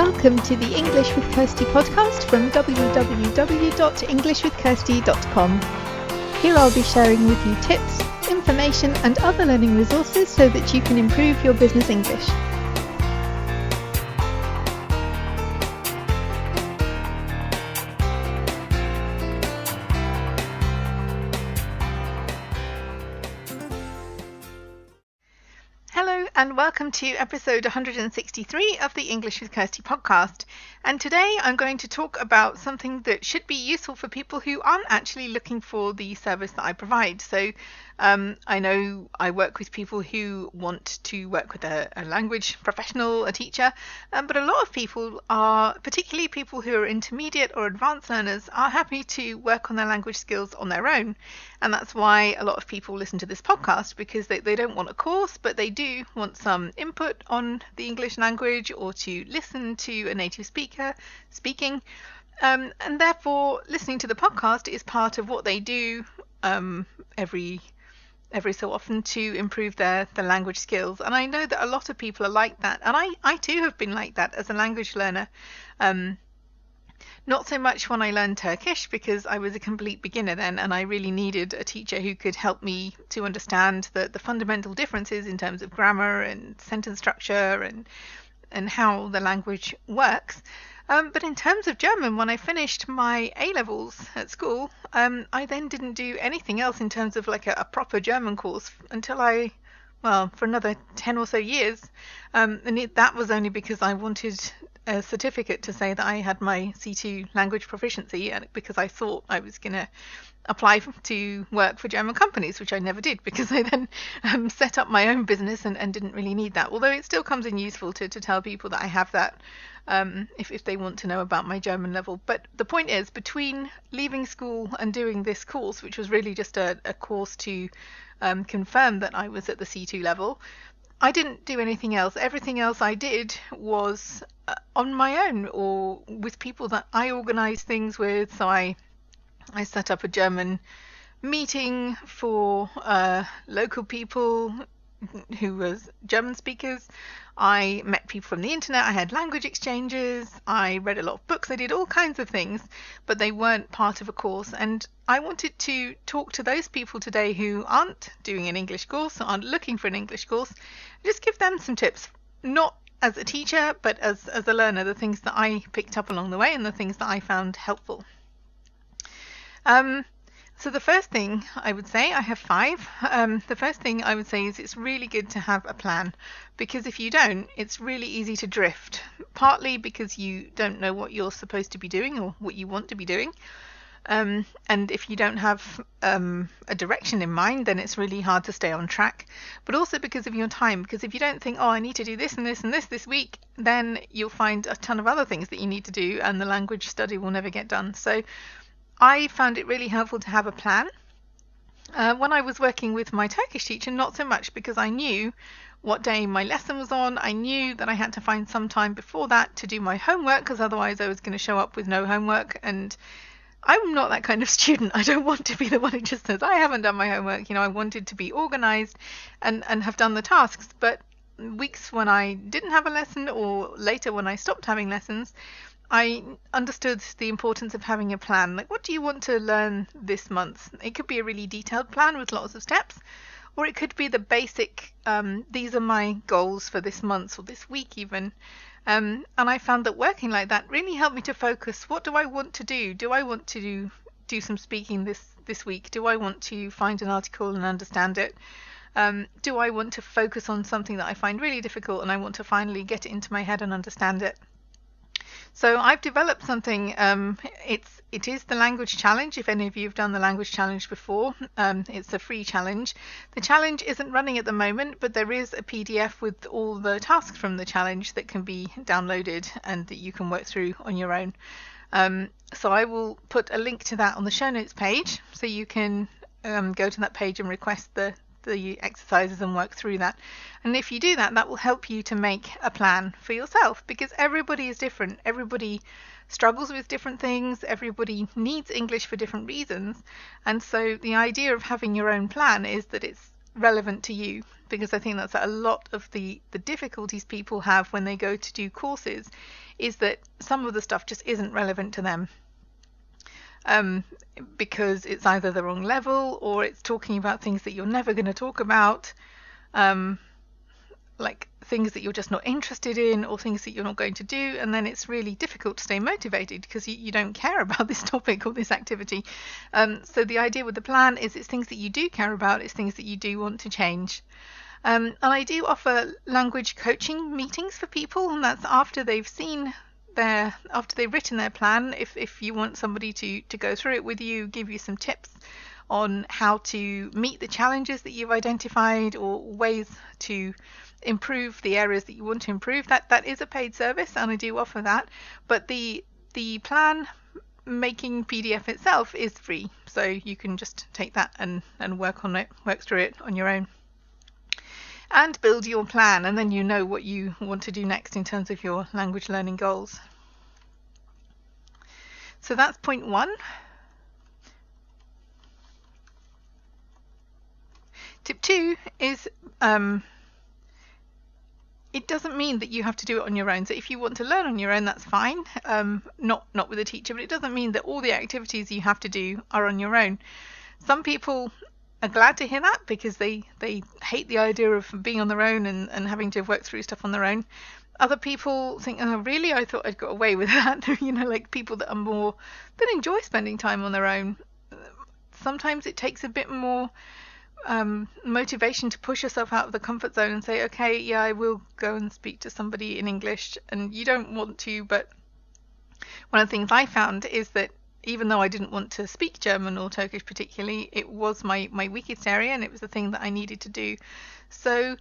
Welcome to the English with Kirsty podcast from www.englishwithkirsty.com. Here I'll be sharing with you tips, information and other learning resources so that you can improve your business English. Hello and welcome to episode 163 of the English with Kirsty podcast. And today I'm going to talk about something that should be useful for people who aren't actually looking for the service that I provide. So I know I work with people who want to work with a language professional, a teacher, but a lot of people are, particularly people who are intermediate or advanced learners, are happy to work on their language skills on their own. And that's why a lot of people listen to this podcast, because they don't want a course, but they do want some input on the English language or to listen to a native speaker speaking. And therefore, listening to the podcast is part of what they do every so often to improve their language skills. And I know that a lot of people are like that. And I too have been like that as a language learner. Not so much when I learned Turkish, because I was a complete beginner then and I really needed a teacher who could help me to understand the fundamental differences in terms of grammar and sentence structure and how the language works. But in terms of German, when I finished my A-levels at school, I then didn't do anything else in terms of like a proper German course until for another 10 or so years. That was only because I wanted a certificate to say that I had my C2 language proficiency, and because I thought I was going to apply to work for German companies, which I never did, because I then set up my own business and didn't really need that. Although it still comes in useful to tell people that I have that if they want to know about my German level. But the point is, between leaving school and doing this course, which was really just a course to confirm that I was at the C2 level, I didn't do anything else. Everything else I did was on my own or with people that I organised things with. So I set up a German meeting for local people who was German speakers. I met people from the internet. I had language exchanges. I read a lot of books. I did all kinds of things, but they weren't part of a course. And I wanted to talk to those people today who aren't doing an English course, aren't looking for an English course, just give them some tips, not as a teacher, but as a learner, the things that I picked up along the way and the things that I found helpful. So the first thing I would say, I have 5. The first thing I would say is it's really good to have a plan, because if you don't, it's really easy to drift, partly because you don't know what you're supposed to be doing or what you want to be doing. And if you don't have a direction in mind, then it's really hard to stay on track, but also because of your time, because if you don't think, I need to do this and this and this week, then you'll find a ton of other things that you need to do and the language study will never get done. So I found it really helpful to have a plan. When I was working with my Turkish teacher, not so much, because I knew what day my lesson was on. I knew that I had to find some time before that to do my homework, because otherwise I was going to show up with no homework, and I'm not that kind of student. I don't want to be the one who just says I haven't done my homework. I wanted to be organised and have done the tasks. But weeks when I didn't have a lesson, or later when I stopped having lessons, I understood the importance of having a plan. Like, what do you want to learn this month? It could be a really detailed plan with lots of steps, or it could be the basic, these are my goals for this month or this week even. And I found that working like that really helped me to focus. What do I want to do? Do I want to do some speaking this week? Do I want to find an article and understand it? Do I want to focus on something that I find really difficult and I want to finally get it into my head and understand it? So I've developed something. It is the language challenge. If any of you have done the language challenge before, it's a free challenge. The challenge isn't running at the moment, but there is a PDF with all the tasks from the challenge that can be downloaded and that you can work through on your own. So I will put a link to that on the show notes page, so you can go to that page and request the exercises and work through that. And if you do that, that will help you to make a plan for yourself, because everybody is different. Everybody struggles with different things. Everybody needs English for different reasons. And so the idea of having your own plan is that it's relevant to you, because I think that's a lot of the difficulties people have when they go to do courses, is that some of the stuff just isn't relevant to them, because it's either the wrong level or it's talking about things that you're never going to talk about, like things that you're just not interested in or things that you're not going to do, and then it's really difficult to stay motivated because you don't care about this topic or this activity. So the idea with the plan is it's things that you do care about, it's things that you do want to change. And I do offer language coaching meetings for people, and that's after they've written their plan. If you want somebody to go through it with you, give you some tips on how to meet the challenges that you've identified or ways to improve the areas that you want to improve, that is a paid service, and I do offer that. But the plan making PDF itself is free, so you can just take that and work through it on your own and build your plan, and then you know what you want to do next in terms of your language learning goals. So that's point 1. Tip 2 is it doesn't mean that you have to do it on your own. So if you want to learn on your own, that's fine, not with a teacher, but it doesn't mean that all the activities you have to do are on your own. Some people are glad to hear that because they hate the idea of being on their own and having to work through stuff on their own. Other people think, oh really, I thought I'd got away with that. Like people that enjoy spending time on their own. Sometimes it takes a bit more motivation to push yourself out of the comfort zone and say, okay, yeah, I will go and speak to somebody in English, and you don't want to. But one of the things I found is that even though I didn't want to speak German or Turkish particularly, it was my weakest area, and it was the thing that I needed to do. So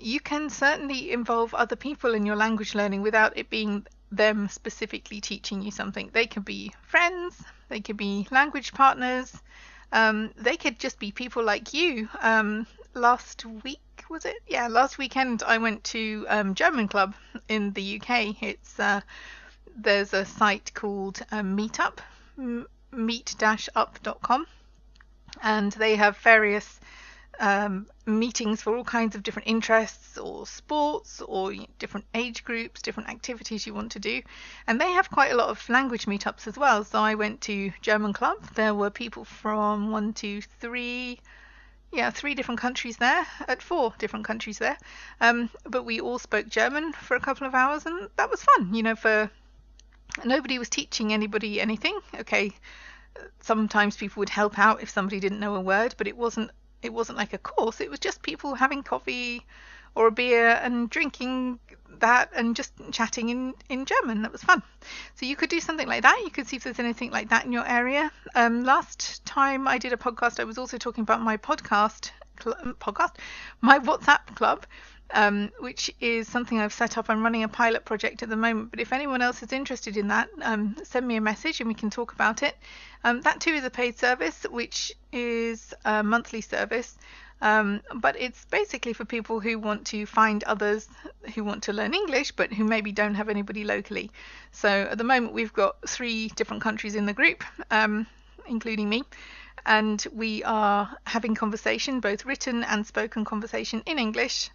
you can certainly involve other people in your language learning without it being them specifically teaching you something. They could be friends, they could be language partners, they could just be people like you. Last weekend I went to German Club in the UK. There's a site called Meetup, meet-up.com, and they have various meetings for all kinds of different interests or sports or different age groups, different activities you want to do. And they have quite a lot of language meetups as well. So I went to German Club. There were people from 3 different countries there, at 4 different countries there. But we all spoke German for a couple of hours, and that was fun. Nobody was teaching anybody anything. Okay, sometimes people would help out if somebody didn't know a word, but it wasn't like a course. It was just people having coffee or a beer and drinking that and just chatting in German. That was fun. So you could do something like that. You could see if there's anything like that in your area. Last time I did a podcast, I was also talking about my my WhatsApp club, which is something I've set up. I'm running a pilot project at the moment, but if anyone else is interested in that, send me a message and we can talk about it. That too is a paid service, which is a monthly service, but it's basically for people who want to find others who want to learn English but who maybe don't have anybody locally. So at the moment we've got 3 different countries in the group, including me, and we are having conversation, both written and spoken conversation, in English.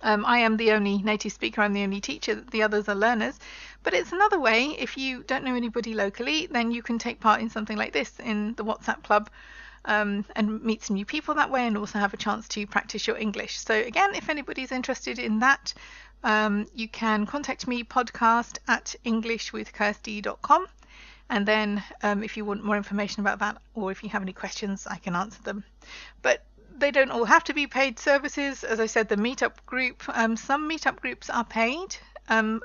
I am the only native speaker, I'm the only teacher, the others are learners. But it's another way, if you don't know anybody locally, then you can take part in something like this in the WhatsApp club, and meet some new people that way, and also have a chance to practice your English. So again, if anybody's interested in that, you can contact me, podcast@englishwithkirsty.com, and then if you want more information about that, or if you have any questions, I can answer them. But they don't all have to be paid services. As I said, the meetup group, some meetup groups are paid,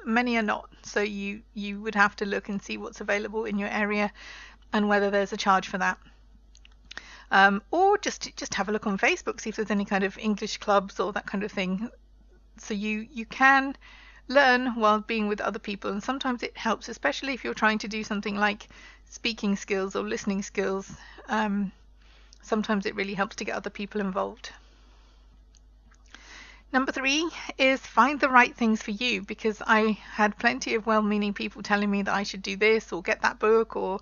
many are not. So you would have to look and see what's available in your area and whether there's a charge for that. Or just have a look on Facebook, see if there's any kind of English clubs or that kind of thing. So you can learn while being with other people, and sometimes it helps, especially if you're trying to do something like speaking skills or listening skills. Sometimes it really helps to get other people involved. Number 3 is find the right things for you, because I had plenty of well-meaning people telling me that I should do this or get that book or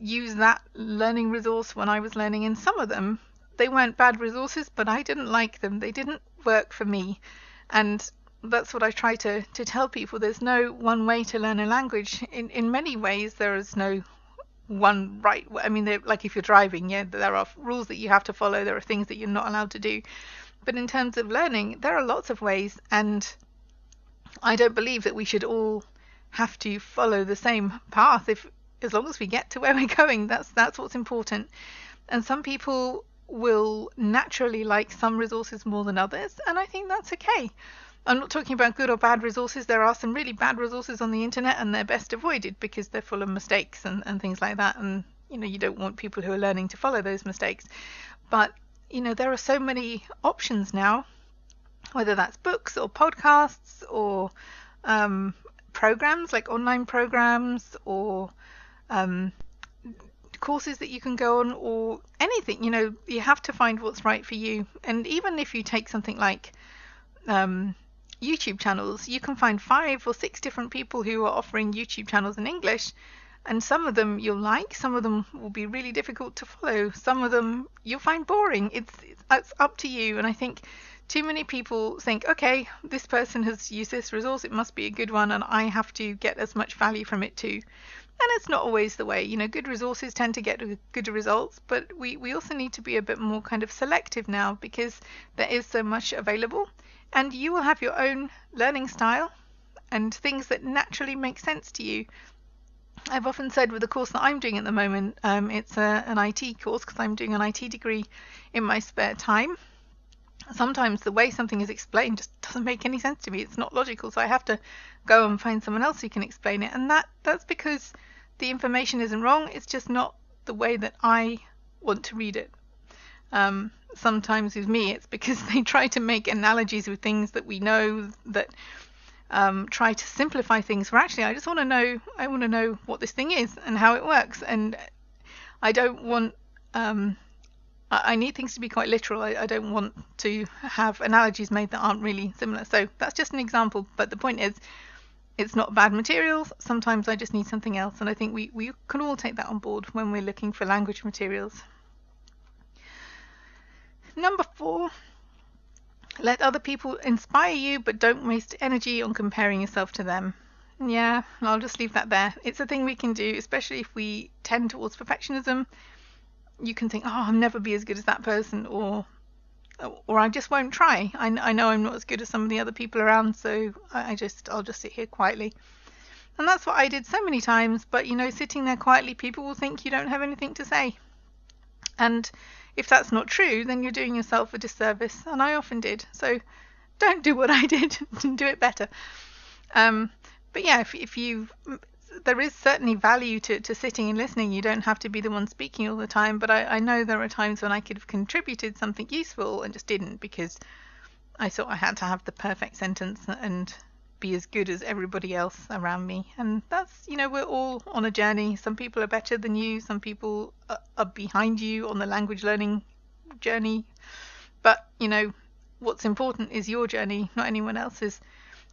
use that learning resource when I was learning, and some of them they weren't bad resources, but I didn't like them. They didn't work for me. And that's what I try to tell people. There's no one way to learn a language. In many ways, there is no one right way. I mean, like if you're driving, yeah, there are rules that you have to follow. There are things that you're not allowed to do. But in terms of learning, there are lots of ways. And I don't believe that we should all have to follow the same path. As long as we get to where we're going, that's what's important. And some people will naturally like some resources more than others, and I think that's okay. I'm not talking about good or bad resources. There are some really bad resources on the internet, and they're best avoided because they're full of mistakes and things like that, and you don't want people who are learning to follow those mistakes. But there are so many options now, whether that's books or podcasts or programs like online programs or courses that you can go on, or anything. You have to find what's right for you. And even if you take something like YouTube channels, you can find 5 or 6 different people who are offering YouTube channels in English, and some of them you'll like, some of them will be really difficult to follow, some of them you'll find boring. It's up to you. And I think too many people think, okay, this person has used this resource, it must be a good one, and I have to get as much value from it too. And it's not always the way. Good resources tend to get good results, but we also need to be a bit more kind of selective now, because there is so much available, and you will have your own learning style and things that naturally make sense to you. I've often said with the course that I'm doing at the moment, it's an IT course because I'm doing an IT degree in my spare time. Sometimes the way something is explained just doesn't make any sense to me. It's not logical, so I have to go and find someone else who can explain it. And that's because the information isn't wrong, it's just not the way that I want to read it. Sometimes with me, it's because they try to make analogies with things that we know, that try to simplify things. Where actually, I want to know what this thing is and how it works. And I don't want I need things to be quite literal. I don't want to have analogies made that aren't really similar. So that's just an example. But the point is, it's not bad materials. Sometimes I just need something else. And I think we can all take that on board when we're looking for language materials. Number 4, let other people inspire you, but don't waste energy on comparing yourself to them. Yeah, I'll just leave that there. It's a thing we can do, especially if we tend towards perfectionism. You can think, I'll never be as good as that person, or I just won't try. I know I'm not as good as some of the other people around, so I'll just sit here quietly. And that's what I did so many times. But sitting there quietly, people will think you don't have anything to say. And if that's not true, then you're doing yourself a disservice. And I often did. So don't do what I did. Do it better. But yeah, there is certainly value to sitting and listening. You don't have to be the one speaking all the time, but I know there are times when I could have contributed something useful and just didn't, because I thought I had to have the perfect sentence and be as good as everybody else around me. And that's, we're all on a journey. Some people are better than you, some people are behind you on the language learning journey, but what's important is your journey, not anyone else's.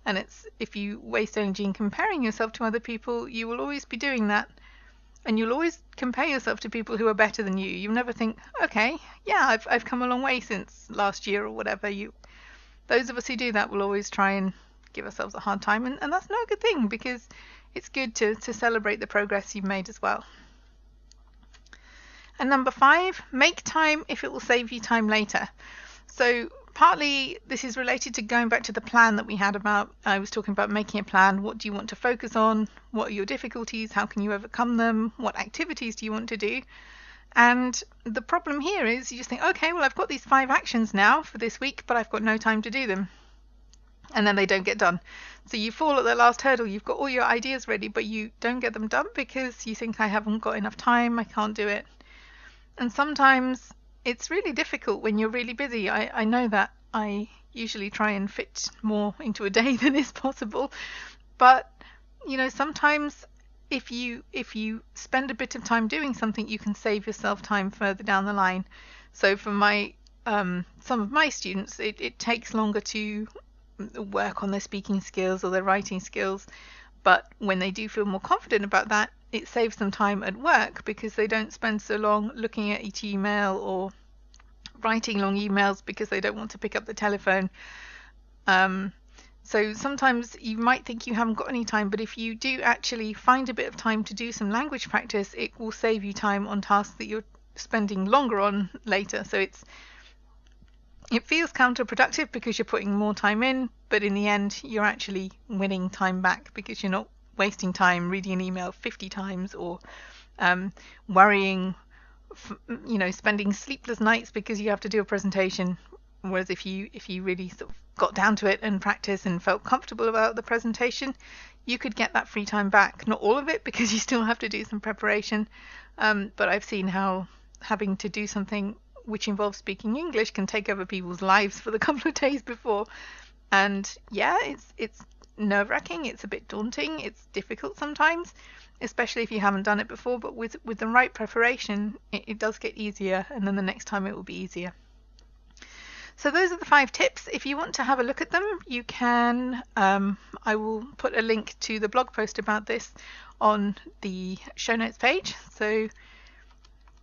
And if you waste energy in comparing yourself to other people, you will always be doing that. And you'll always compare yourself to people who are better than you. You'll never think, okay, yeah, I've come a long way since last year or whatever. Those of us who do that will always try and give ourselves a hard time. And that's not a good thing, because it's good to celebrate the progress you've made as well. And number 5, make time if it will save you time later. So partly this is related to going back to the plan that we had about, I was talking about making a plan. What do you want to focus on? What are your difficulties? How can you overcome them? What activities do you want to do? And the problem here is you just think, okay, well, I've got these 5 actions now for this week, but I've got no time to do them. And then they don't get done. So you fall at the last hurdle. You've got all your ideas ready, but you don't get them done because you think, I haven't got enough time, I can't do it. And sometimes it's really difficult when you're really busy. I know that. I usually try and fit more into a day than is possible. But, sometimes if you spend a bit of time doing something, you can save yourself time further down the line. So for some of my students, it takes longer to work on their speaking skills or their writing skills. But when they do feel more confident about that, it saves them time at work, because they don't spend so long looking at each email or writing long emails because they don't want to pick up the telephone. So sometimes you might think you haven't got any time, but if you do actually find a bit of time to do some language practice, it will save you time on tasks that you're spending longer on later. So it feels counterproductive because you're putting more time in, but in the end you're actually winning time back because you're not wasting time reading an email 50 times or worrying, spending sleepless nights because you have to do a presentation. Whereas if you really sort of got down to it and practice and felt comfortable about the presentation, you could get that free time back. Not all of it, because you still have to do some preparation, but I've seen how having to do something which involves speaking English can take over people's lives for the couple of days before. And yeah, it's nerve-wracking, it's a bit daunting, it's difficult sometimes, especially if you haven't done it before, but with the right preparation it does get easier, and then the next time it will be easier. So those are the 5 tips. If you want to have a look at them, you can. I will put a link to the blog post about this on the show notes page. So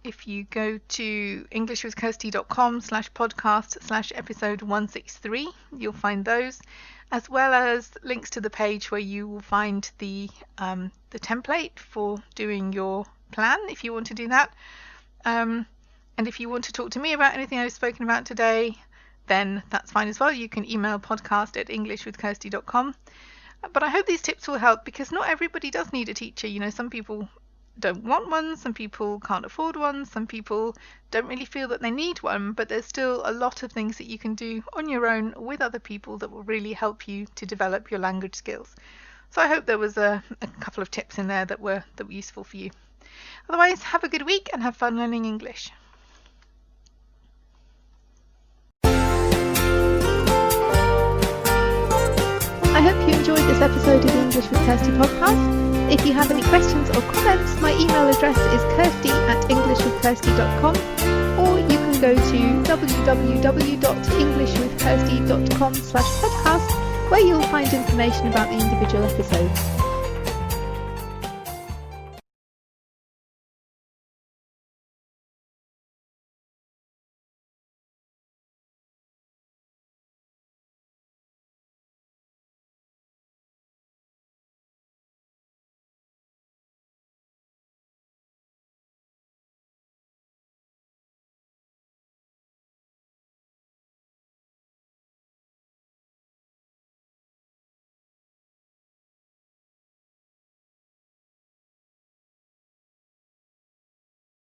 if you go to englishwithkirsty.com/podcast/episode 163, you'll find those, as well as links to the page where you will find the template for doing your plan if you want to do that. And if you want to talk to me about anything I've spoken about today, then that's fine as well. You can email podcast@englishwithkirsty.com. But I hope these tips will help, because not everybody does need a teacher. Some people don't want one, some people can't afford one, some people don't really feel that they need one, but there's still a lot of things that you can do on your own with other people that will really help you to develop your language skills. So I hope there was a couple of tips in there that were useful for you. Otherwise, have a good week and have fun learning English. I hope you enjoyed this episode of the English with Kirsty podcast. If you have any questions or comments, my email address is kirsty@englishwithkirsty.com, or you can go to www.englishwithkirsty.com/podcast, where you'll find information about the individual episodes.